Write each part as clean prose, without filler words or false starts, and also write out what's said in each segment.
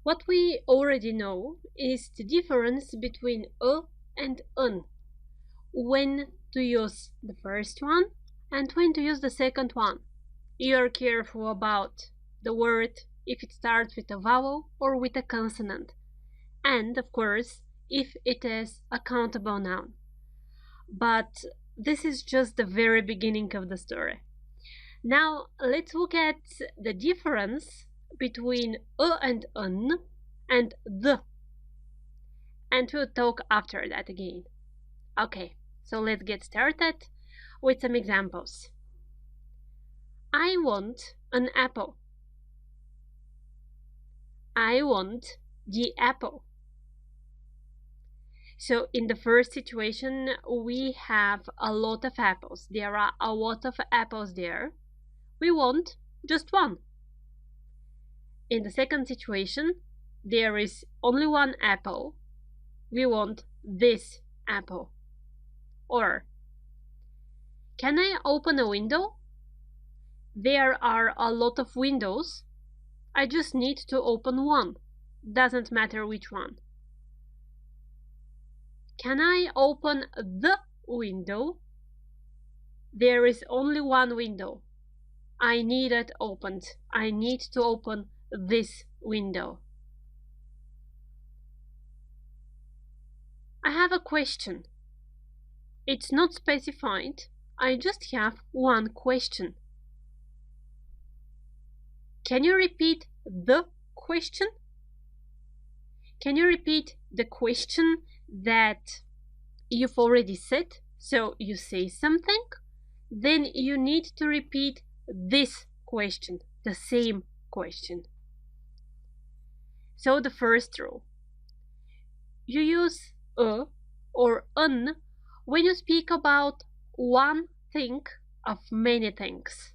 What we already know is the difference between a and an, when to use the first one and when to use the second one. You're careful about the word if it starts with a vowel or with a consonant, and of course if it is a countable noun. But this is just the very beginning of the story. Now let's look at the difference between a and an and the, and we'll talk after that again. Okay, so let's get started with some examples. I want an apple. I want the apple. So in the first situation, we have a lot of apples. There are a lot of apples there. We want just one. In the second situation, there is only one apple. We want this apple. Or, can I open a window? There are a lot of windows. I just need to open one. Doesn't matter which one. Can I open the window? There is only one window. I need it opened. I need to open this window. I have a question. It's not specified. I just have one question. Can you repeat the question? Can you repeat the question that you've already said? So you say something, then you need to repeat this question, the same question. So the first rule, you use a or an when you speak about one thing of many things.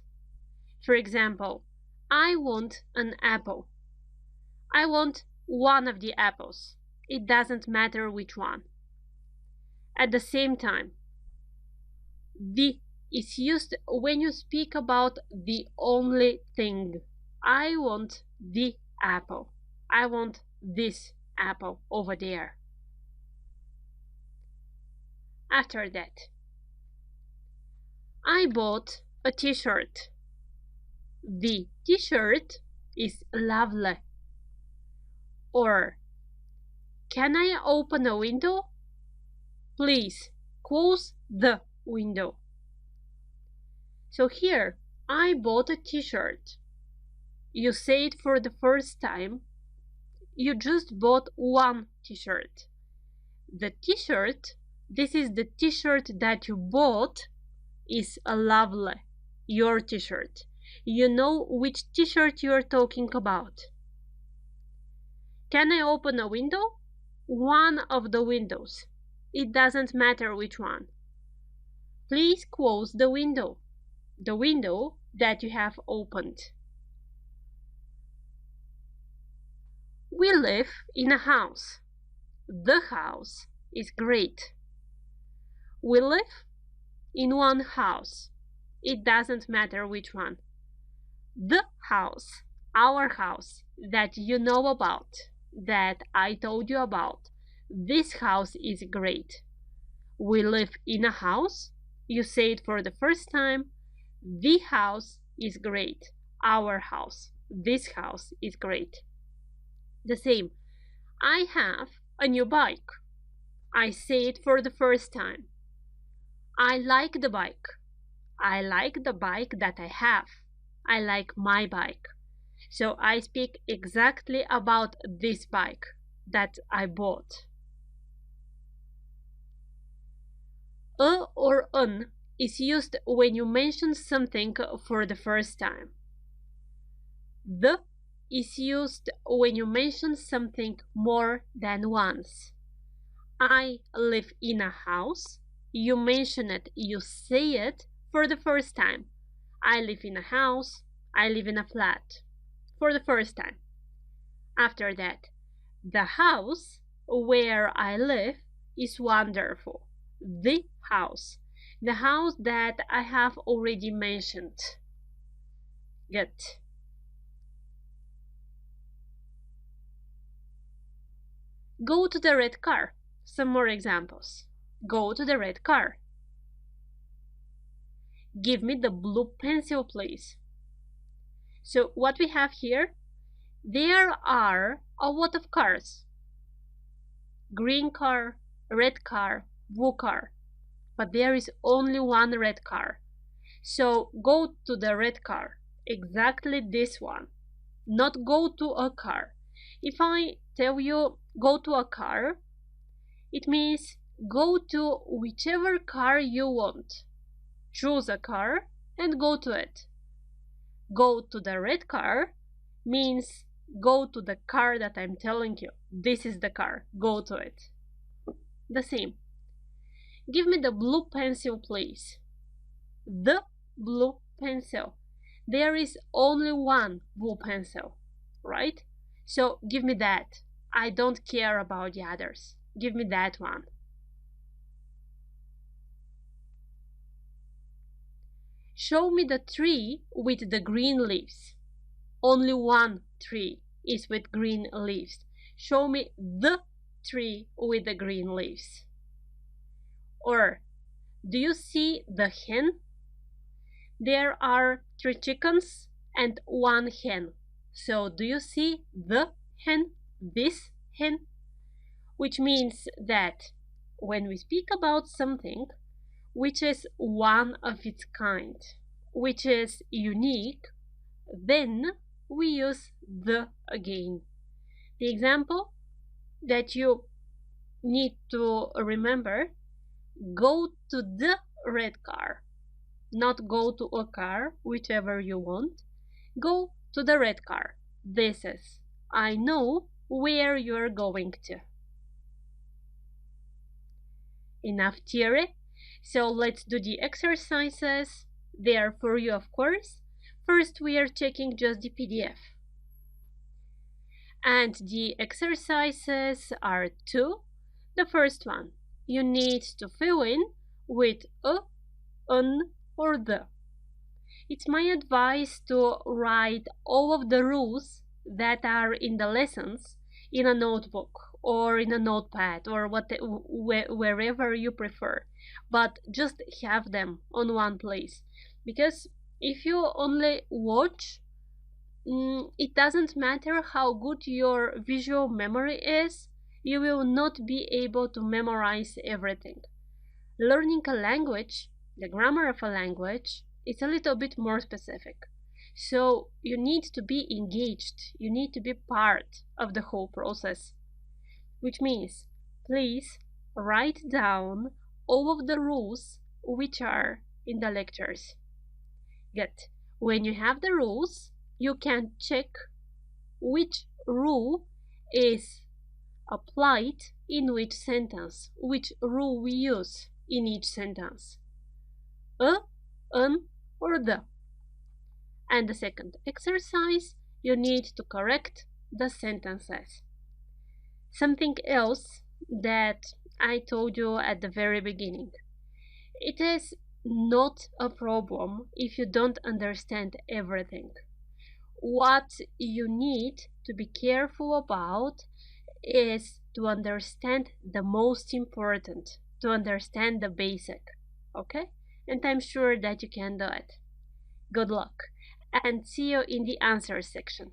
For example, I want an apple. I want one of the apples. It doesn't matter which one. At the same time, the is used when you speak about the only thing. I want the apple. I want this apple over there. After that, I bought a t-shirt. The t-shirt is lovely. Or, can I open a window? Please close the window. So here, I bought a t-shirt. You say it for the first time. You just bought one t-shirt. The t-shirt, this is the t-shirt that you bought, is a lovely. Your t-shirt. You know which t-shirt you are talking about. Can I open a window? One of the windows. It doesn't matter which one. Please close the window. The window that you have opened. We live in a house. The house is great. We live in one house. It doesn't matter which one. The house, our house, that you know about, that I told you about. This house is great. We live in a house. You say it for the first time. The house is great. Our house. This house is great. The same. I have a new bike. I say it for the first time. I like the bike. I like the bike that I have. I like my bike. So I speak exactly about this bike that I bought. A or an is used when you mention something for the first time. The is used when you mention something more than once. I live in a house. You mention it, you say it for the first time. I live in a house. I live in a flat. For the first time. After that, the house where I live is wonderful. The house. The house that I have already mentioned. Good. Go to the red car. Some more examples. Go to the red car. Give me the blue pencil, please. So what we have here, there are a lot of cars. Green car, red car, blue car. But there is only one red car. So go to the red car. Exactly this one. Not go to a car. If I tell you go to a car, it means go to whichever car you want. Choose a car and go to it. Go to the red car means go to the car that I'm telling you. This is the car. Go to it. The same. Give me the blue pencil, please. The blue pencil. There is only one blue pencil, right? So give me that. I don't care about the others. Give me that one. Show me the tree with the green leaves. Only one tree is with green leaves. Show me the tree with the green leaves. Or, do you see the hen? There are 3 chickens and 1 hen. So do you see the hen? This hen? Which means that when we speak about something which is one of its kind, which is unique, then we use the again. The example that you need to remember, go to the red car, not go to a car, whichever you want. Go to the red car. This is, I know where you're going to. Enough theory. So let's do the exercises. They are for you, of course. First, we are checking just the PDF. And the exercises are 2. The first one, you need to fill in with a, an, or the. It's my advice to write all of the rules that are in the lessons in a notebook or in a notepad or wherever you prefer, but just have them on one place, because if you only watch, it doesn't matter how good your visual memory is, you will not be able to memorize everything. Learning a language, the grammar of a language, is a little bit more specific. So you need to be engaged, you need to be part of the whole process. Which means, please write down all of the rules which are in the lectures. Good. When you have the rules, you can check which rule is applied in which sentence, which rule we use in each sentence. A, an, or the. And the second exercise, you need to correct the sentences. Something else that I told you at the very beginning. It is not a problem if you don't understand everything. What you need to be careful about is to understand the most important, to understand the basic, okay? And I'm sure that you can do it. Good luck, and see you in the answer section.